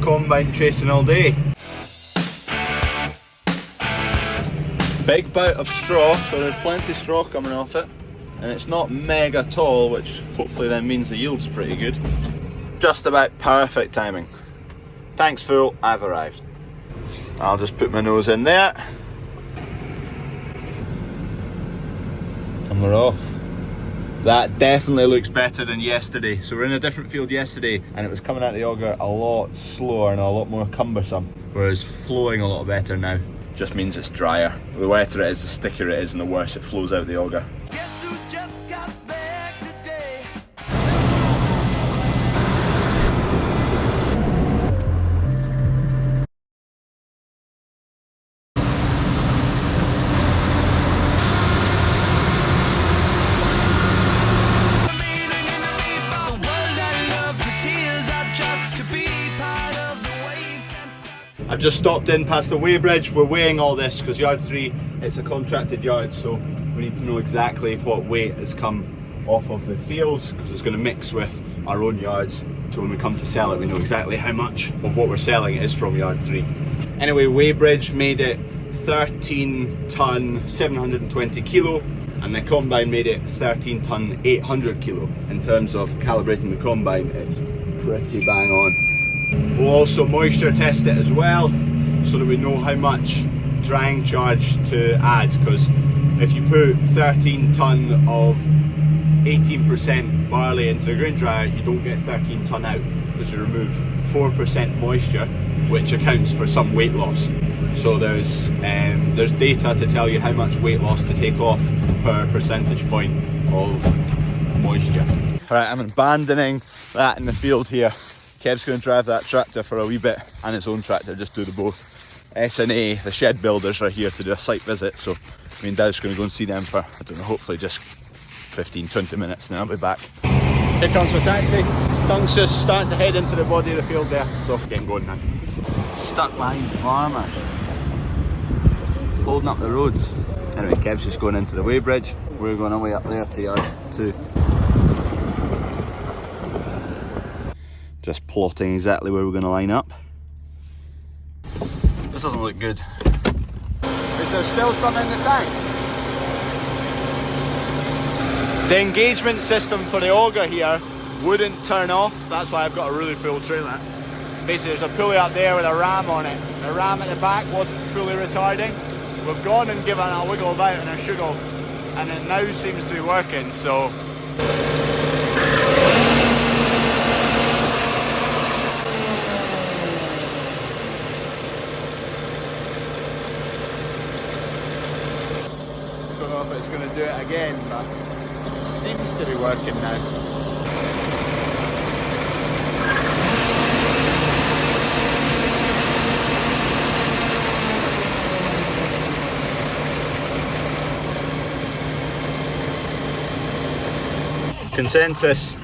combine chasing all day. Big bout of straw, so there's plenty of straw coming off it. And it's not mega tall, which hopefully then means the yield's pretty good. Just about perfect timing. Tanks full, I've arrived. I'll just put my nose in there. And we're off. That definitely looks better than yesterday. So we're in a different field yesterday and it was coming out of the auger a lot slower and a lot more cumbersome. Whereas flowing a lot better now. Just means it's drier. The wetter it is, the stickier it is and the worse it flows out of the auger. Guess who just got back today? I've just stopped in past the weighbridge. We're weighing all this because yard 3, it's a contracted yard, so we need to know exactly what weight has come off of the fields because it's going to mix with our own yards. So when we come to sell it, we know exactly how much of what we're selling is from yard 3. Anyway, weighbridge made it 13 ton 720 kilo and the combine made it 13 ton 800 kilo. In terms of calibrating the combine, it's pretty bang on. We'll also moisture test it as well so that we know how much drying charge to add, because if you put 13 ton of 18% barley into the grain dryer, you don't get 13 ton out because you remove 4% moisture, which accounts for some weight loss. So there's data to tell you how much weight loss to take off per percentage point of moisture. Alright, I'm abandoning that in the field here. Kev's going to drive that tractor for a wee bit and his own tractor, just do the both. S&A, the shed builders, are here to do a site visit, so me and Dad's going to go and see them for, I don't know, hopefully just 15-20 minutes and then I'll be back. Here comes my taxi. Tongue's just starting to head into the body of the field there, so getting going now. Stuck behind farmers, holding up the roads. Anyway, Kev's just going into the weighbridge. We're going away up there to yard 2. Just plotting exactly where we're going to line up. This doesn't look good. Is there still some in the tank? The engagement system for the auger here wouldn't turn off. That's why I've got a really full trailer. Basically there's a pulley up there with a ram on it. The ram at the back wasn't fully retarding. We've gone and given it a wiggle about and a shuggle, and it now seems to be working, so it's going to do it again, but it seems to be working now. Consensus,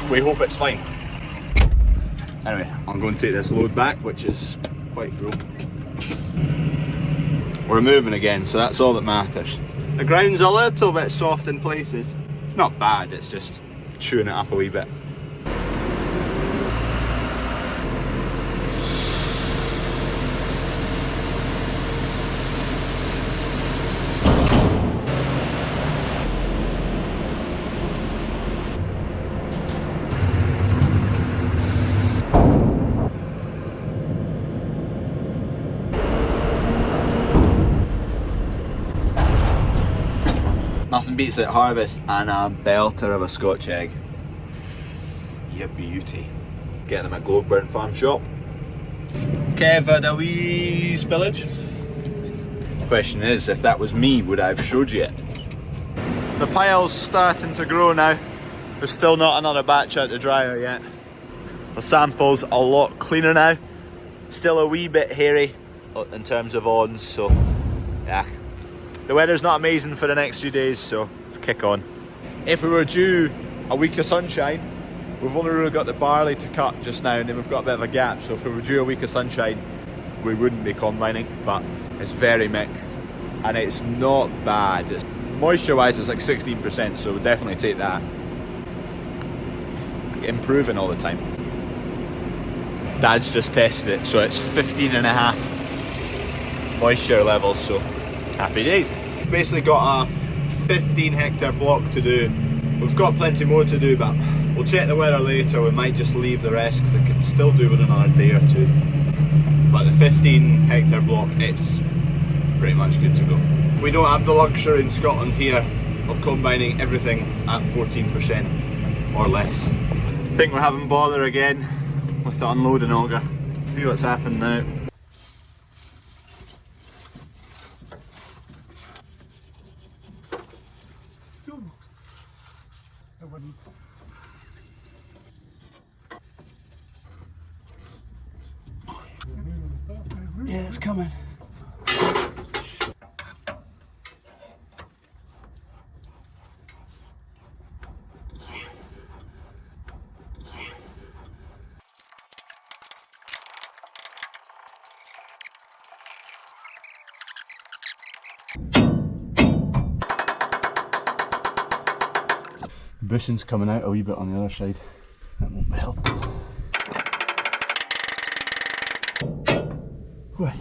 we hope it's fine. Anyway, I'm going to take this load back, which is quite full. We're moving again, so that's all that matters. The ground's a little bit soft in places. It's not bad, it's just chewing it up a wee bit. Nothing beats at harvest and a belter of a Scotch egg. You beauty. Getting them at CrawfordsFarm shop. Kev had a wee spillage. Question is, if that was me, would I have showed you it? The pile's starting to grow now. There's still not another batch out the dryer yet. The sample's a lot cleaner now. Still a wee bit hairy in terms of odds, so yeah. The weather's not amazing for the next few days, so kick on. If we were due a week of sunshine, we've only really got the barley to cut just now, and then we've got a bit of a gap, so if we were due a week of sunshine, we wouldn't be combining, but it's very mixed, and it's not bad. Moisture-wise, it's like 16%, so we'll definitely take that. Improving all the time. Dad's just tested it, so it's 15.5 moisture levels, so happy days. Basically got a 15 hectare block to do. We've got plenty more to do, but we'll check the weather later. We might just leave the rest because it can still do with another day or two. But the 15 hectare block, it's pretty much good to go. We don't have the luxury in Scotland here of combining everything at 14% or less. I think we're having bother again with the unloading auger. See what's happened now. Yeah, it's coming. Bushing's coming out a wee bit on the other side. That won't help. What?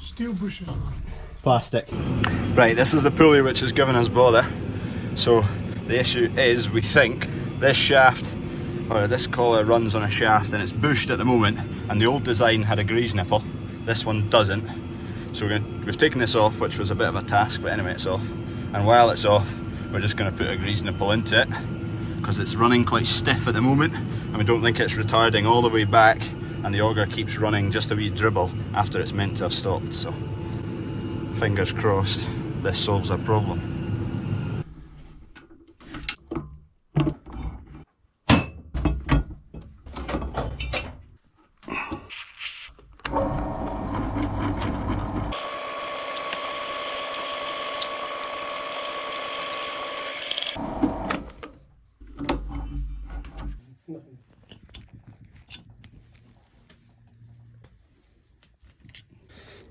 Steel bushes. Plastic. Right, this is the pulley which is giving us bother. So the issue is, we think this shaft, or this collar runs on a shaft and it's bushed at the moment, and the old design had a grease nipple. This one doesn't. So we've taken this off, which was a bit of a task, but anyway, it's off. And while it's off, we're just going to put a grease nipple into it, because it's running quite stiff at the moment, and we don't think it's retarding all the way back, and the auger keeps running just a wee dribble after it's meant to have stopped. So fingers crossed this solves our problem.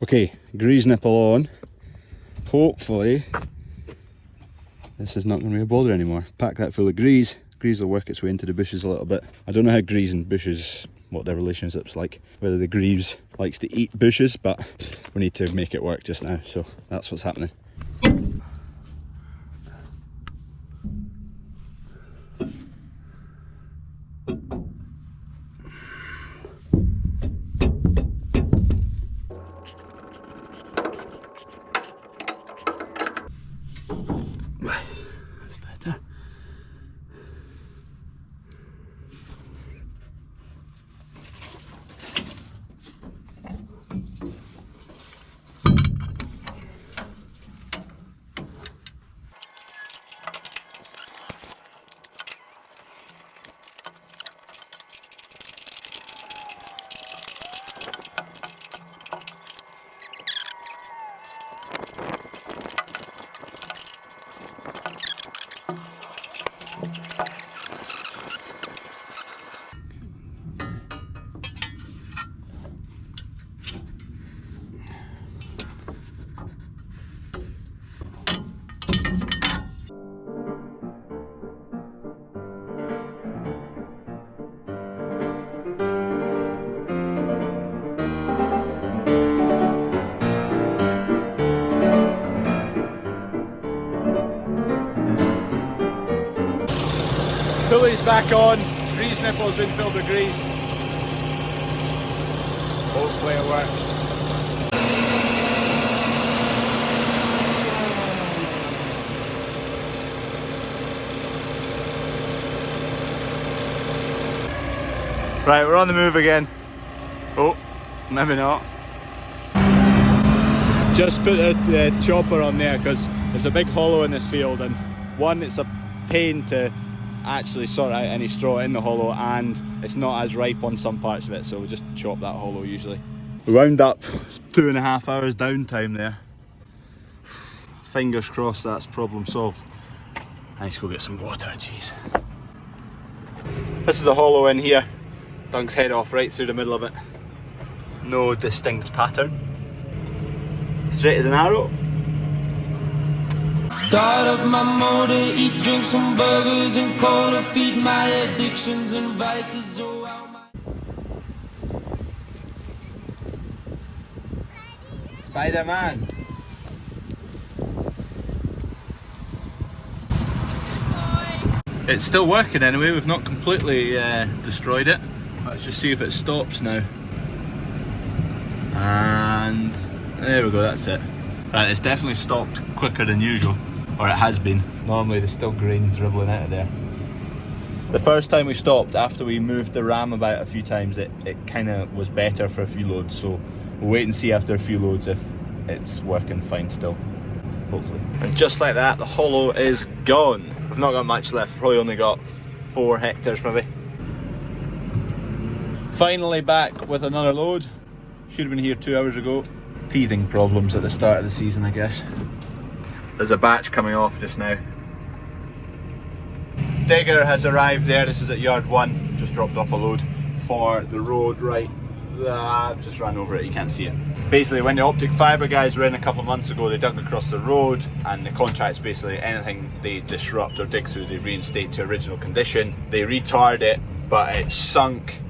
Okay, grease nipple on. Hopefully this is not going to be a bother anymore. Pack that full of grease. Grease will work its way into the bushes a little bit. I don't know how grease and bushes, what their relationship's like, whether the grease likes to eat bushes, but we need to make it work just now, so that's what's happening. Pulley's back on, grease nipple's been filled with grease. Hopefully it works. Right, we're on the move again. Oh, maybe not. Just put the chopper on there because there's a big hollow in this field, and one, it's a pain to actually sort out any straw in the hollow, and it's not as ripe on some parts of it, so we just chop that hollow usually. We wound up 2.5 hours downtime there. Fingers crossed that's problem solved. I need to go get some water, jeez. This is the hollow in here. Dunk's head off right through the middle of it. No distinct pattern. Straight as an arrow. Start up my motor, eat, drink some burgers and cola, feed my addictions and vices. Oh, how my Spider-Man. It's still working anyway, we've not completely destroyed it. Let's just see if it stops now. And there we go, that's it. Right, it's definitely stopped quicker than usual, or it has been. Normally there's still grain dribbling out of there. The first time we stopped, after we moved the ram about a few times, it kind of was better for a few loads, so we'll wait and see after a few loads if it's working fine still, hopefully. And just like that, the hollow is gone. We've not got much left, probably only got 4 hectares maybe. Finally back with another load. Should have been here 2 hours ago. Teething problems at the start of the season, I guess. There's a batch coming off just now. Digger has arrived there. This is at yard 1. Just dropped off a load for the road right. I've just ran over it, you can't see it. Basically, when the optic fibre guys were in a couple of months ago, they dug across the road, and the contract's basically anything they disrupt or dig through, they reinstate to original condition. They retarred it, but it sunk.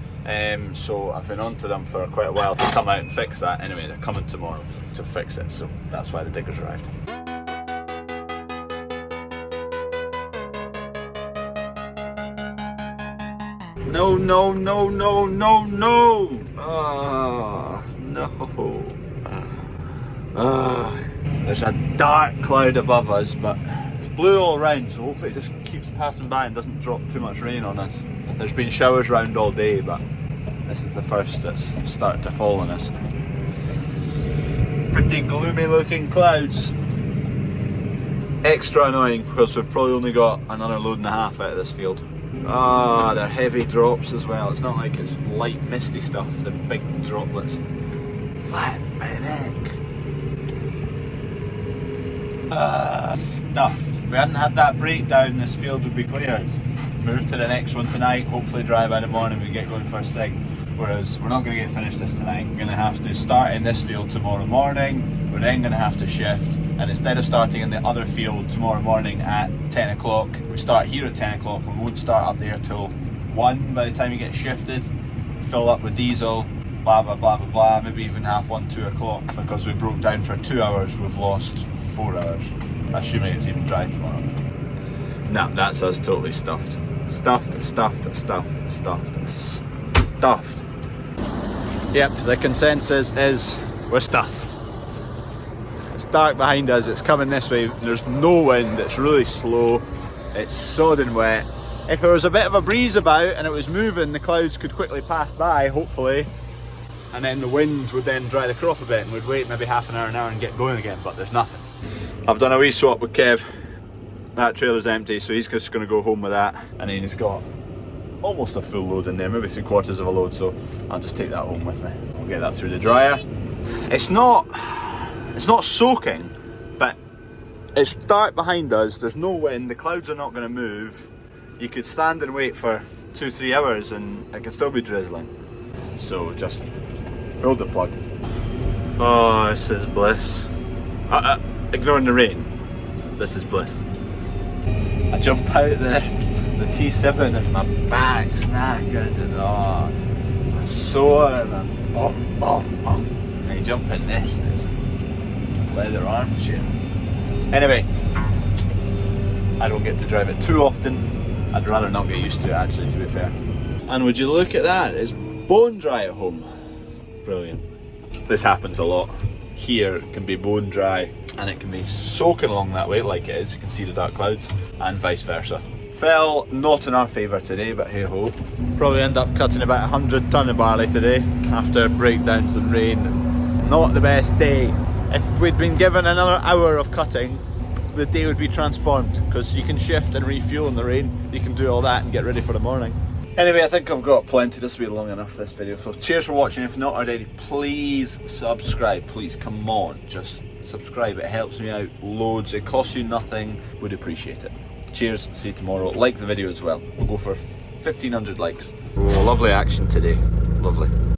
So I've been on to them for quite a while to come out and fix that. Anyway, they're coming tomorrow to fix it, so that's why the diggers arrived. No, no, no, no, no, no! Oh, no. There's a dark cloud above us, but it's blue all round, so hopefully it just keeps passing by and doesn't drop too much rain on us. There's been showers round all day, but this is the first that's started to fall on us. Pretty gloomy looking clouds. Extra annoying because we've probably only got another load and a half out of this field. Ah, they're heavy drops as well. It's not like it's light misty stuff, they're big droplets. Flippin' heck. Stuffed. If we hadn't had that breakdown, this field would be cleared. Move to the next one tonight, hopefully dry by the morning, we get going first thing. Whereas we're not going to get finished this tonight. We're going to have to start in this field tomorrow morning. We're then going to have to shift, and instead of starting in the other field tomorrow morning at 10 o'clock, we start here at 10 o'clock. We won't start up there till 1 by the time we get shifted. Fill up with diesel, blah blah blah blah blah, maybe even 1:30, 2 o'clock. Because we broke down for 2 hours, we've lost 4 hours. Assuming it's even dry tomorrow. Nah, that's us totally stuffed. Stuffed, stuffed, stuffed, stuffed, stuffed. Yep, the consensus is we're stuffed. It's dark behind us, it's coming this way, there's no wind, it's really slow, it's sodden wet. If there was a bit of a breeze about and it was moving, the clouds could quickly pass by, hopefully, and then the wind would then dry the crop a bit and we'd wait maybe half an hour and get going again, but there's nothing. I've done a wee swap with Kev. That trailer's empty, so he's just going to go home with that, and then he's got almost a full load in there, maybe 3/4 of a load, so I'll just take that home with me. I'll get that through the dryer. It's not soaking, but it's dark behind us, there's no wind, the clouds are not going to move. You could stand and wait for 2-3 hours and it can still be drizzling. So just pull the plug. Oh, this is bliss. Ignoring the rain, this is bliss. I jump out the T7 and my back's knackered and I'm sore and I'm bum. And you jump in this and it's a leather armchair. Anyway, I don't get to drive it too often. I'd rather not get used to it actually, to be fair. And would you look at that, it's bone dry at home. Brilliant. This happens a lot. Here it can be bone dry and it can be soaking along that way like it is, you can see the dark clouds, and vice versa. Fell not in our favour today, but hey ho. Probably end up cutting about 100 tonne of barley today after breakdowns and rain. Not the best day. If we'd been given another hour of cutting, the day would be transformed, because you can shift and refuel in the rain, you can do all that and get ready for the morning. Anyway, I think I've got plenty. This will be long enough, this video. So cheers for watching. If not already, please subscribe. Please, come on, just subscribe. It helps me out loads. It costs you nothing. Would appreciate it. Cheers. See you tomorrow. Like the video as well. We'll go for 1,500 likes. Oh, lovely action today. Lovely.